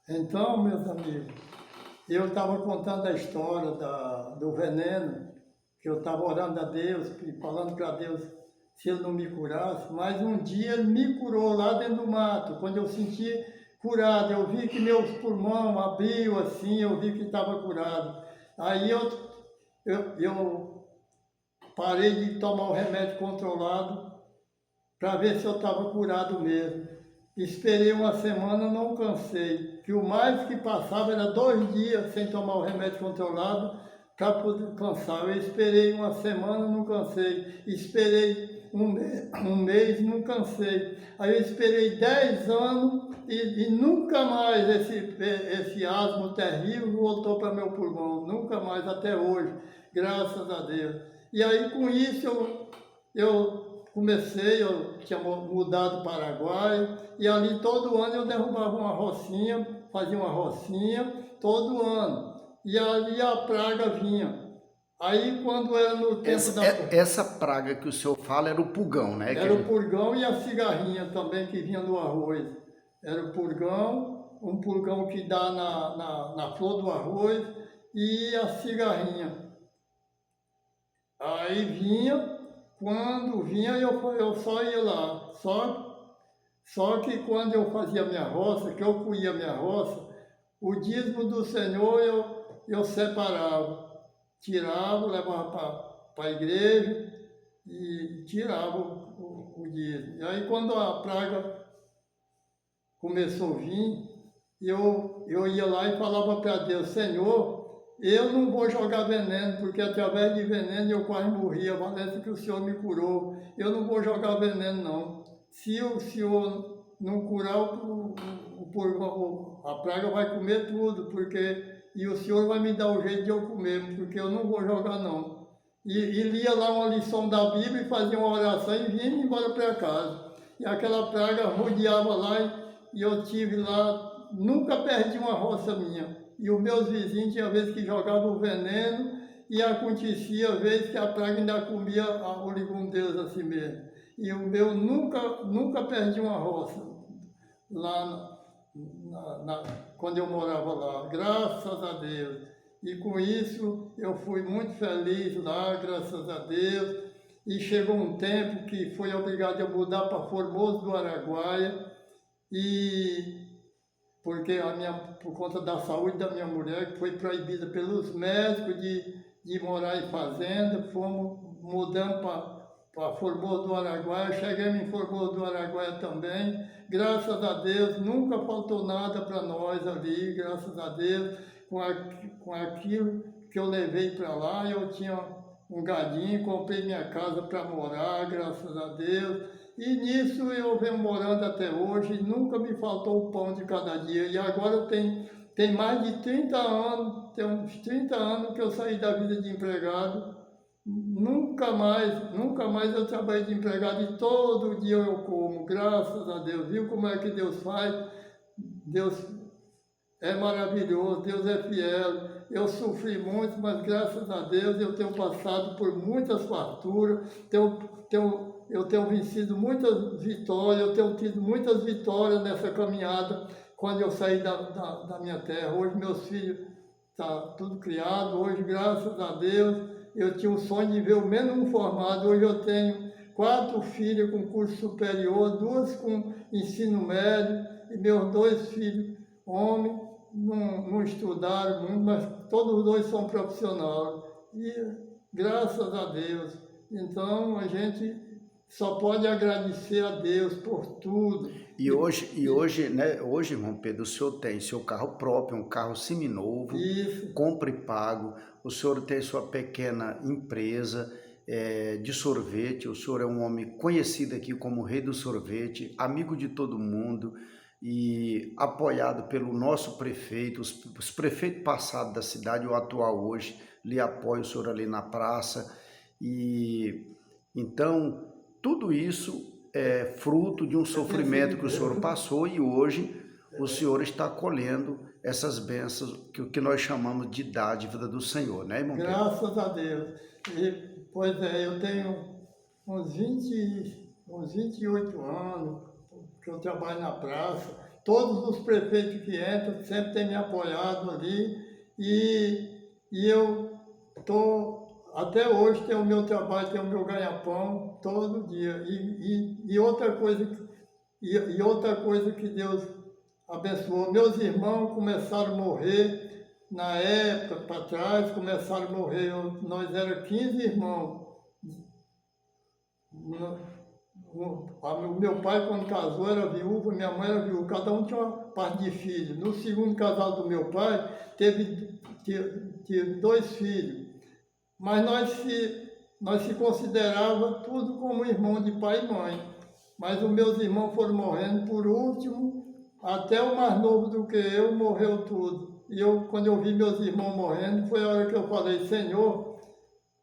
Então, meus amigos, eu estava contando a história do veneno, que eu estava orando a Deus, e falando para Deus se Ele não me curasse, mas um dia Ele me curou lá dentro do mato. Quando eu senti curado, eu vi que meus pulmões abriu assim, eu vi que estava curado. Aí eu parei de tomar o remédio controlado para ver se eu estava curado mesmo. Esperei uma semana, não cansei, que o mais que passava era 2 dias sem tomar o remédio controlado para poder cansar. Eu esperei uma semana, não cansei. Esperei um mês, não cansei. Aí eu esperei 10 anos e nunca mais esse asma terrível voltou para meu pulmão. Nunca mais, até hoje, graças a Deus. E aí com isso eu comecei, eu tinha mudado para o Paraguai, e ali todo ano eu derrubava uma rocinha, fazia uma rocinha todo ano. E ali a praga vinha. Aí quando era no tempo Essa praga que o senhor fala era o pulgão, né? Era o purgão e a cigarrinha também que vinha no arroz. Era o purgão, um purgão que dá na flor do arroz e a cigarrinha. Aí vinha, quando vinha eu só ia lá. Só que quando eu fazia minha roça, que eu colhia minha roça, o dízimo do Senhor eu separava. Tirava, levava para a igreja e tirava o dízimo. E aí quando a praga começou a vir, eu ia lá e falava para Deus, Senhor, eu não vou jogar veneno, porque através de veneno eu quase morria, parece que o Senhor me curou. Eu não vou jogar veneno, não. Se o Senhor não curar, a praga vai comer tudo, e o Senhor vai me dar o jeito de eu comer, porque eu não vou jogar, não. E lia lá uma lição da Bíblia e fazia uma oração e vinha embora para casa. E aquela praga rodeava lá e eu tive lá, nunca perdi uma roça minha. E os meus vizinhos tinha vezes que jogavam veneno e acontecia vezes que a praga ainda comia o legume deles assim mesmo. E o meu nunca perdi uma roça lá quando eu morava lá, graças a Deus. E com isso eu fui muito feliz lá, graças a Deus. E chegou um tempo que fui obrigado a mudar para Formoso do Araguaia, e porque por conta da saúde da minha mulher, que foi proibida pelos médicos de morar em fazenda, fomos mudando para Formoso do Araguaia, chegamos em Formoso do Araguaia também, graças a Deus, nunca faltou nada para nós ali, graças a Deus, com aquilo que eu levei para lá, eu tinha um gadinho, comprei minha casa para morar, graças a Deus. E nisso eu venho morando até hoje, nunca me faltou o pão de cada dia. E agora tem mais de 30 anos, tem uns 30 anos que eu saí da vida de empregado. Nunca mais eu trabalhei de empregado e todo dia eu como, graças a Deus. Viu como é que Deus faz? Deus é maravilhoso, Deus é fiel. Eu sofri muito, mas graças a Deus eu tenho passado por muitas farturas, eu tenho vencido muitas vitórias, eu tenho tido muitas vitórias nessa caminhada quando eu saí da minha terra. Hoje meus filhos estão tudo criado, hoje graças a Deus eu tinha o sonho de ver o menos um formado, hoje eu tenho 4 filhas com curso superior, 2 com ensino médio e meus 2 filhos homens não estudaram muito, mas todos os 2 são profissionais. E graças a Deus. Então a gente só pode agradecer a Deus por tudo. Hoje, né, hoje, irmão Pedro, o senhor tem seu carro próprio, um carro seminovo, compra e pago, o senhor tem sua pequena empresa de sorvete, o senhor é um homem conhecido aqui como o rei do sorvete, amigo de todo mundo e apoiado pelo nosso prefeito, os prefeitos passados da cidade, o atual hoje, lhe apoia o senhor ali na praça. E então tudo isso é fruto de um sofrimento que o senhor passou e hoje o senhor está colhendo essas bênçãos que nós chamamos de dádiva do Senhor, né, irmão Pedro? Graças a Deus. Pois é, eu tenho uns 28 anos que eu trabalho na praça todos os prefeitos que entram sempre têm me apoiado ali e eu estou, até hoje, tenho o meu trabalho, tenho o meu ganha-pão todo dia. E outra coisa que Deus abençoou, meus irmãos começaram a morrer, na época, para trás, começaram a morrer, nós éramos 15 irmãos. O meu pai, quando casou, era viúvo, minha mãe era viúva, cada um tinha uma parte de filho. No segundo casal do meu pai, teve 2 filhos. Mas nós se considerava tudo como irmão de pai e mãe. Mas os meus irmãos foram morrendo por último, até o mais novo do que eu morreu tudo. E quando eu vi meus irmãos morrendo, foi a hora que eu falei, Senhor,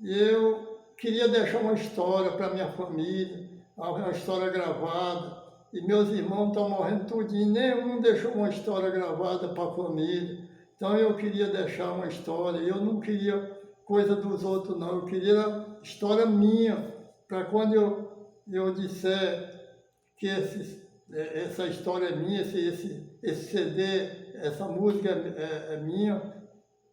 eu queria deixar uma história para minha família, uma história gravada. E meus irmãos estão morrendo tudinho, nenhum deixou uma história gravada para a família. Então eu queria deixar uma história, eu não queria coisa dos outros não, eu queria história minha, para quando eu disser que essa história é minha, esse CD, essa música é minha,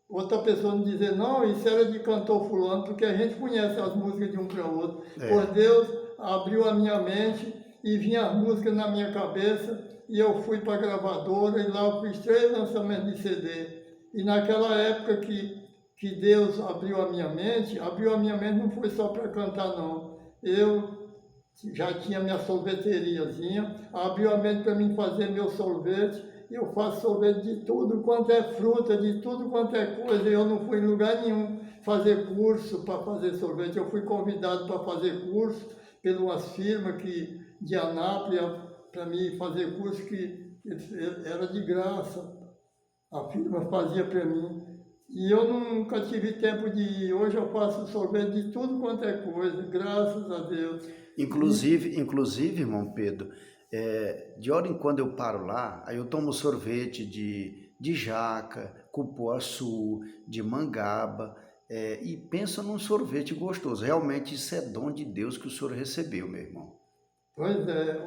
outra pessoa não dizer, não, isso era de cantor fulano, porque a gente conhece as músicas de um para o outro. Por Deus abriu a minha mente e vinha as músicas na minha cabeça e eu fui para a gravadora e lá eu fiz 3 lançamentos de CD. E naquela época que Deus abriu a minha mente não foi só para cantar não. Eu já tinha minha sorveteriazinha, abriu a mente para mim fazer meu sorvete. Eu faço sorvete de tudo quanto é fruta, de tudo quanto é coisa. Eu não fui em lugar nenhum fazer curso para fazer sorvete. Eu fui convidado para fazer curso por umas firmas de Anápolis, para mim fazer curso que era de graça. A firma fazia para mim. E eu nunca tive tempo de ir. Hoje eu faço sorvete de tudo quanto é coisa, graças a Deus. Inclusive, irmão Pedro, de hora em quando eu paro lá, aí eu tomo sorvete de jaca, cupuaçu, de mangaba, e penso num sorvete gostoso. Realmente isso é dom de Deus que o senhor recebeu, meu irmão. Pois é,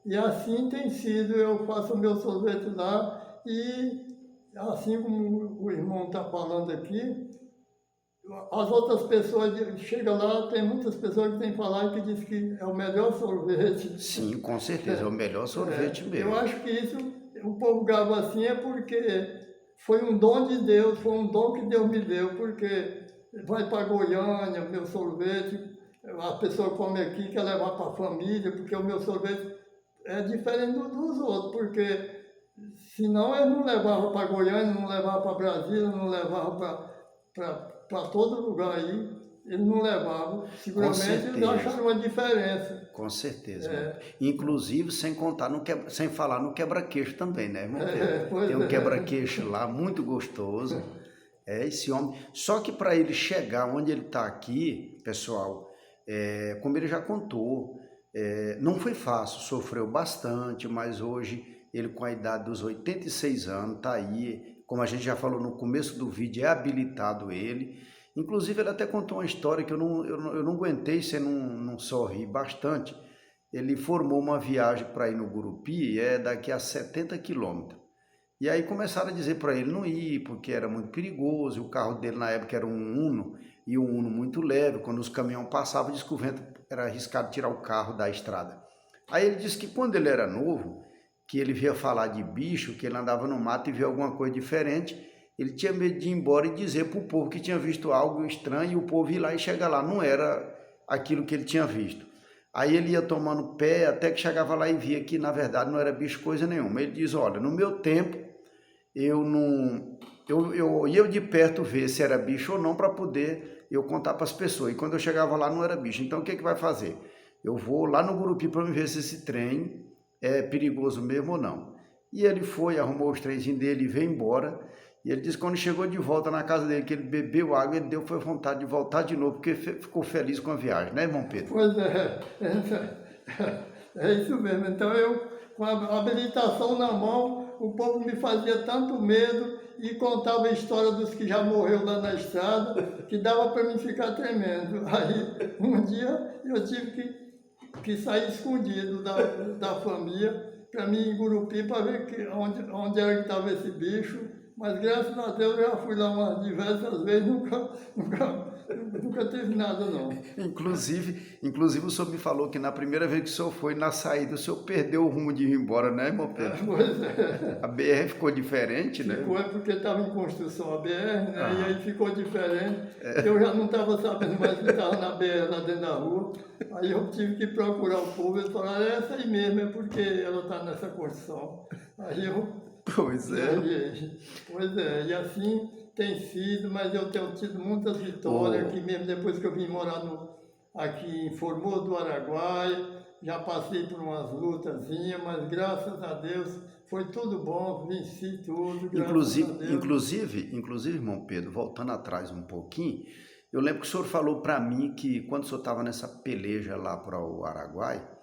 e assim tem sido, eu faço o meu sorvete lá e assim como o irmão está falando aqui, as outras pessoas chegam lá, tem muitas pessoas que têm falado que dizem que é o melhor sorvete. Sim, com certeza, é o melhor sorvete mesmo. Eu acho que isso, o povo grava assim, é porque foi um dom de Deus, foi um dom que Deus me deu, porque vai para Goiânia, meu sorvete, a pessoa come aqui, quer levar para a família, porque o meu sorvete é diferente dos outros, porque senão eles não levavam para Goiânia, não levavam para Brasília, não levavam para todo lugar aí, eles não levavam. Seguramente eles acharam uma diferença. Com certeza. Inclusive, sem falar no quebra-queixo também, né, irmão Pedro? Tem um quebra-queixo lá, muito gostoso. Esse homem. Só que para ele chegar onde ele está aqui, pessoal, como ele já contou, não foi fácil, sofreu bastante, mas hoje ele com a idade dos 86 anos está aí, como a gente já falou no começo do vídeo, é habilitado ele. Inclusive ele até contou uma história que eu não aguentei sem não sorrir bastante. Ele formou uma viagem para ir no Gurupi, daqui a 70 quilômetros. E aí começaram a dizer para ele não ir, porque era muito perigoso, o carro dele na época era um Uno, e um Uno muito leve, quando os caminhões passavam, disse que o vento era arriscado tirar o carro da estrada. Aí ele disse que quando ele era novo, que ele via falar de bicho, que ele andava no mato e via alguma coisa diferente, ele tinha medo de ir embora e dizer para o povo que tinha visto algo estranho, e o povo ir lá e chegar lá, não era aquilo que ele tinha visto. Aí ele ia tomando pé, até que chegava lá e via que na verdade não era bicho coisa nenhuma. Ele diz, olha, no meu tempo, eu ia de perto ver se era bicho ou não para poder eu contar para as pessoas. E quando eu chegava lá não era bicho. Então o que vai fazer? Eu vou lá no Gurupi para me ver se esse trem é perigoso mesmo ou não. E ele foi, arrumou os trenzinhos dele e veio embora. E ele disse que quando chegou de volta na casa dele, que ele bebeu água, ele deu foi vontade de voltar de novo, porque ficou feliz com a viagem, né, irmão Pedro? Pois é isso mesmo. Então eu, com a habilitação na mão, o povo me fazia tanto medo e contava a história dos que já morreu lá na estrada, que dava para mim ficar tremendo. Aí um dia eu tive que sair escondido da família para mim em Gurupi para ver onde era que estava esse bicho, mas graças a Deus eu já fui lá umas diversas vezes, nunca teve nada não. Inclusive o senhor me falou que na primeira vez que o senhor foi, na saída, o senhor perdeu o rumo de ir embora, né, irmão Pedro? Pois é. A BR ficou diferente, né? Ficou, é porque estava em construção a BR, né? E aí ficou diferente. Eu já não estava sabendo mais que estava na BR lá dentro da rua. Aí eu tive que procurar o povo, eles falaram, é essa aí mesmo, é porque ela está nessa construção. Aí eu... Pois é. Pois é, e assim tem sido, mas eu tenho tido muitas vitórias aqui mesmo, depois que eu vim morar aqui em Formoso do Araguaia, já passei por umas lutazinhas, mas graças a Deus foi tudo bom, venci tudo, graças a Deus. Inclusive, irmão Pedro, voltando atrás um pouquinho, eu lembro que o senhor falou para mim que quando o senhor estava nessa peleja lá para o Araguaia,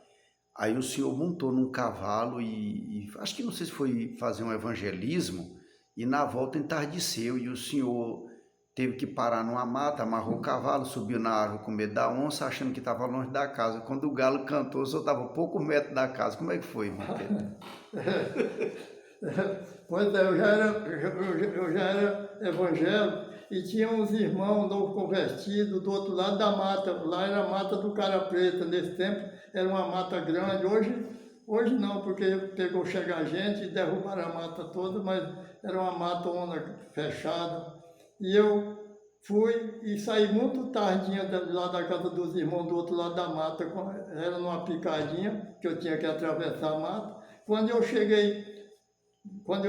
aí o senhor montou num cavalo e acho que não sei se foi fazer um evangelismo, e na volta entardeceu e o senhor teve que parar numa mata, amarrou o cavalo, subiu na árvore com medo da onça, achando que estava longe da casa. Quando o galo cantou, o senhor estava a pouco metro da casa. Como é que foi, irmão Pedro? Pois é, eu já era evangélico e tinha uns irmãos novos convertidos do outro lado da mata. Lá era a mata do Cara Preta, nesse tempo era uma mata grande. Hoje não, porque pegou chegar gente e derrubaram a mata toda, mas era uma matona fechada. E eu fui e saí muito tardinha lá da casa dos irmãos do outro lado da mata, era numa picadinha, que eu tinha que atravessar a mata. Quando eu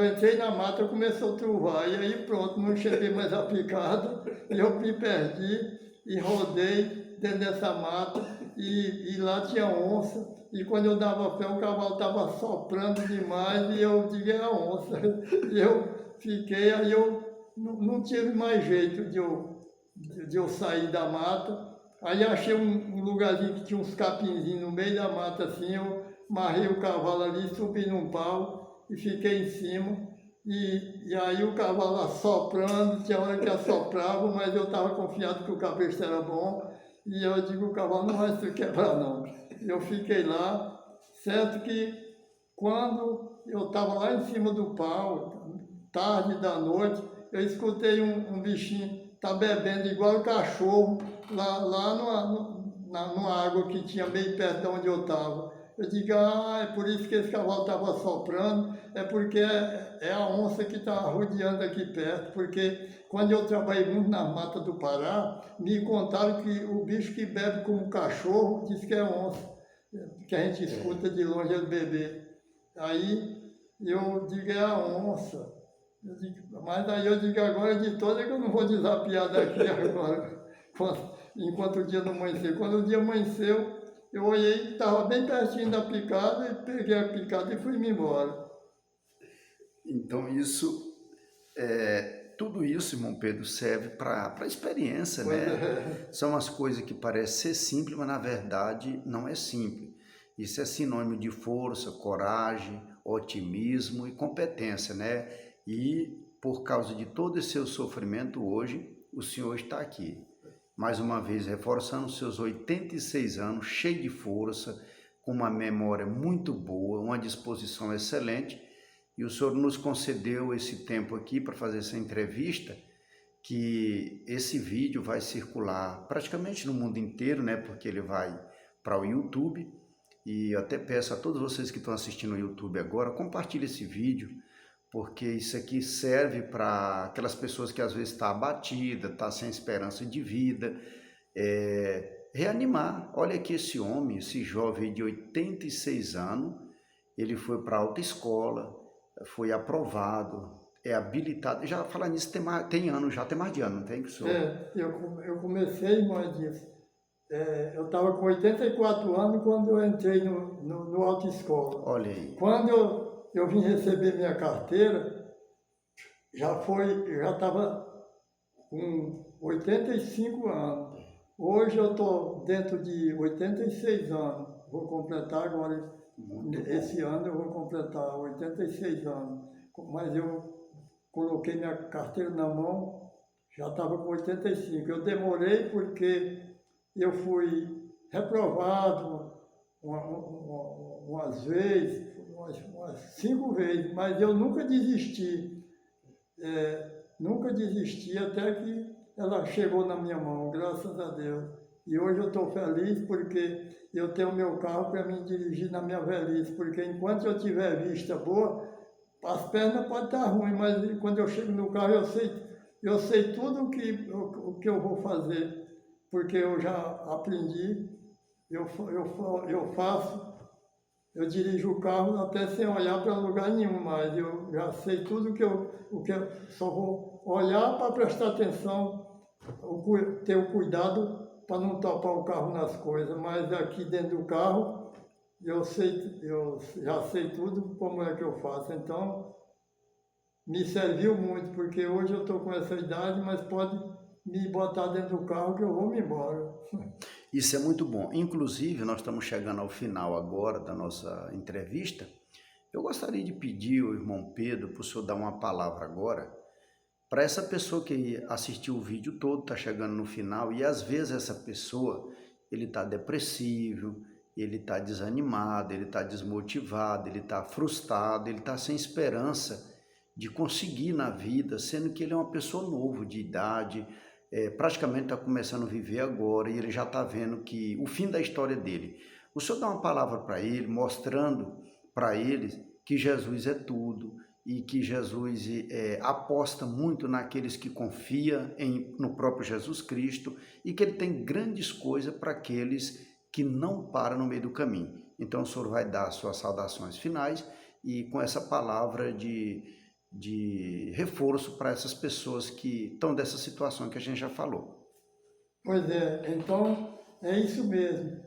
entrei na mata, começou a truvar, e aí pronto, não cheguei mais a picada, e eu me perdi e rodei dentro dessa mata, e lá tinha onça, e quando eu dava pé, o cavalo estava soprando demais, e eu digo, é a onça. E eu fiquei, aí eu não tive mais jeito de eu sair da mata. Aí achei um lugarzinho que tinha uns capinzinhos no meio da mata, assim, eu amarrei o cavalo ali, subi num pau e fiquei em cima. E aí o cavalo assoprando, tinha hora que assoprava, mas eu estava confiado que o cabresto era bom. E eu digo, o cavalo não vai se quebrar não. Eu fiquei lá, certo que quando eu estava lá em cima do pau, tarde da noite, eu escutei um bichinho tá bebendo igual o cachorro lá numa água que tinha meio perto de onde eu estava. Eu digo, é por isso que esse cavalo estava soprando, é porque é a onça que está rodeando aqui perto, porque quando eu trabalhei muito na mata do Pará, me contaram que o bicho que bebe como cachorro diz que é onça, que a gente escuta de longe ele beber. Aí eu digo, é a onça. Mas aí eu digo agora de toda que eu não vou desapiar daqui agora, enquanto o dia não amanhecer. Quando o dia amanheceu, eu olhei, estava bem pertinho da picada, e peguei a picada e fui-me embora. Então tudo isso, irmão Pedro, serve para a experiência, né? São as coisas que parecem ser simples, mas na verdade não é simples. Isso é sinônimo de força, coragem, otimismo e competência, né? E por causa de todo esse seu sofrimento hoje, o senhor está aqui. Mais uma vez, reforçando os seus 86 anos, cheio de força, com uma memória muito boa, uma disposição excelente. E o senhor nos concedeu esse tempo aqui para fazer essa entrevista, que esse vídeo vai circular praticamente no mundo inteiro, né? Porque ele vai para o YouTube. E eu até peço a todos vocês que estão assistindo no YouTube agora, compartilhe esse vídeo, porque isso aqui serve para aquelas pessoas que às vezes estão abatidas, estão sem esperança de vida, reanimar. Olha aqui esse homem, esse jovem de 86 anos, ele foi para a autoescola, foi aprovado, é habilitado. Já falar nisso tem anos, já tem mais de ano, não tem, professor? Eu comecei, irmã, disso. Eu estava com 84 anos quando eu entrei no autoescola. Olha aí. Quando eu vim receber minha carteira, já estava com 85 anos. Hoje eu estou dentro de 86 anos. Vou completar agora, esse ano eu vou completar 86 anos. Mas eu coloquei minha carteira na mão, já estava com 85. Eu demorei porque eu fui reprovado umas vezes, umas 5 vezes, mas eu nunca desisti. Nunca desisti até que ela chegou na minha mão, graças a Deus. E hoje eu estou feliz porque eu tenho meu carro para me dirigir na minha velhice, porque enquanto eu tiver vista boa, as pernas podem estar ruins, mas quando eu chego no carro eu sei tudo o que eu vou fazer, porque eu já aprendi, eu faço. Eu dirijo o carro até sem olhar para lugar nenhum, mas eu já sei tudo o que eu só vou olhar para prestar atenção, ter o cuidado para não topar o carro nas coisas. Mas aqui dentro do carro, eu já sei tudo como é que eu faço. Então, me serviu muito, porque hoje eu estou com essa idade, mas pode me botar dentro do carro que eu vou me embora. Isso é muito bom. Inclusive, nós estamos chegando ao final agora da nossa entrevista. Eu gostaria de pedir ao irmão Pedro para o senhor dar uma palavra agora para essa pessoa que assistiu o vídeo todo, está chegando no final, e às vezes essa pessoa, ele está depressivo, ele está desanimado, ele está desmotivado, ele está frustrado, ele está sem esperança de conseguir na vida, sendo que ele é uma pessoa nova de idade, praticamente está começando a viver agora e ele já está vendo que o fim da história dele. O senhor dá uma palavra para ele, mostrando para ele que Jesus é tudo e que Jesus aposta muito naqueles que confiam no próprio Jesus Cristo e que ele tem grandes coisas para aqueles que não param no meio do caminho. Então o senhor vai dar suas saudações finais e com essa palavra de reforço para essas pessoas que estão dessa situação que a gente já falou. Pois é, então é isso mesmo.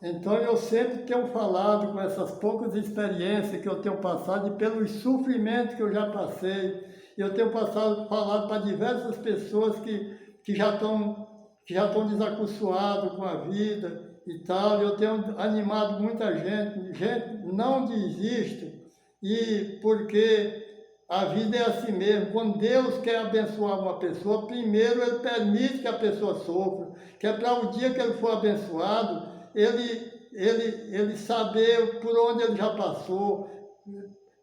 Então eu sempre tenho falado com essas poucas experiências que eu tenho passado e pelos sofrimentos que eu já passei. Eu tenho falado para diversas pessoas que já estão desacostumado com a vida e tal. Eu tenho animado muita gente, não desista, e porque a vida é assim mesmo. Quando Deus quer abençoar uma pessoa, primeiro Ele permite que a pessoa sofra, que é para o dia que ele for abençoado, ele saber por onde ele já passou,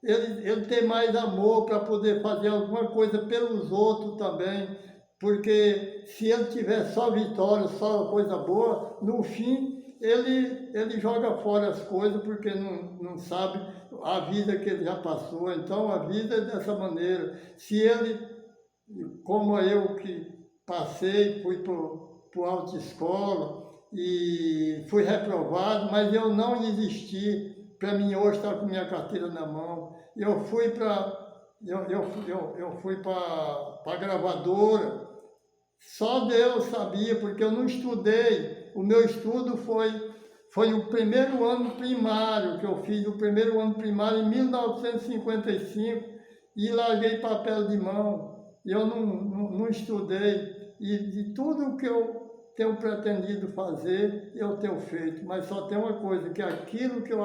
ele ter mais amor para poder fazer alguma coisa pelos outros também, porque se ele tiver só vitória, só coisa boa, no fim ele joga fora as coisas porque não sabe a vida que ele já passou. Então a vida é dessa maneira. Se ele, como eu que passei, fui para a autoescola e fui reprovado, mas eu não desisti. Para mim hoje estar com minha carteira na mão. Eu fui para a gravadora. Só Deus sabia, porque eu não estudei. O meu estudo foi o primeiro ano primário, que eu fiz o primeiro ano primário em 1955 e larguei papel de mão. Eu não estudei. E de tudo que eu tenho pretendido fazer, eu tenho feito. Mas só tem uma coisa, que aquilo que eu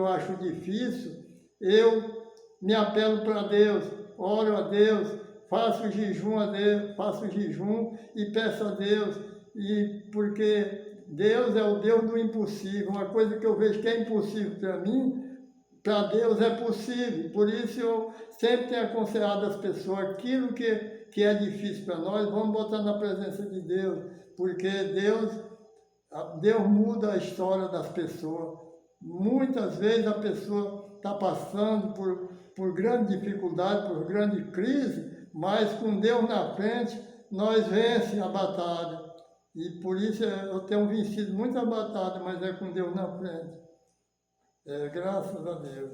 acho difícil, eu me apelo para Deus, oro a Deus, faço jejum a Deus, faço jejum e peço a Deus, porque Deus é o Deus do impossível. Uma coisa que eu vejo que é impossível para mim, para Deus é possível. Por isso eu sempre tenho aconselhado as pessoas, aquilo que é difícil para nós, vamos botar na presença de Deus, porque Deus muda a história das pessoas. Muitas vezes a pessoa está passando por grande dificuldade, por grande crise, mas com Deus na frente, nós vencemos a batalha. E por isso eu tenho vencido muita batalha, mas é com Deus na frente. Graças a Deus.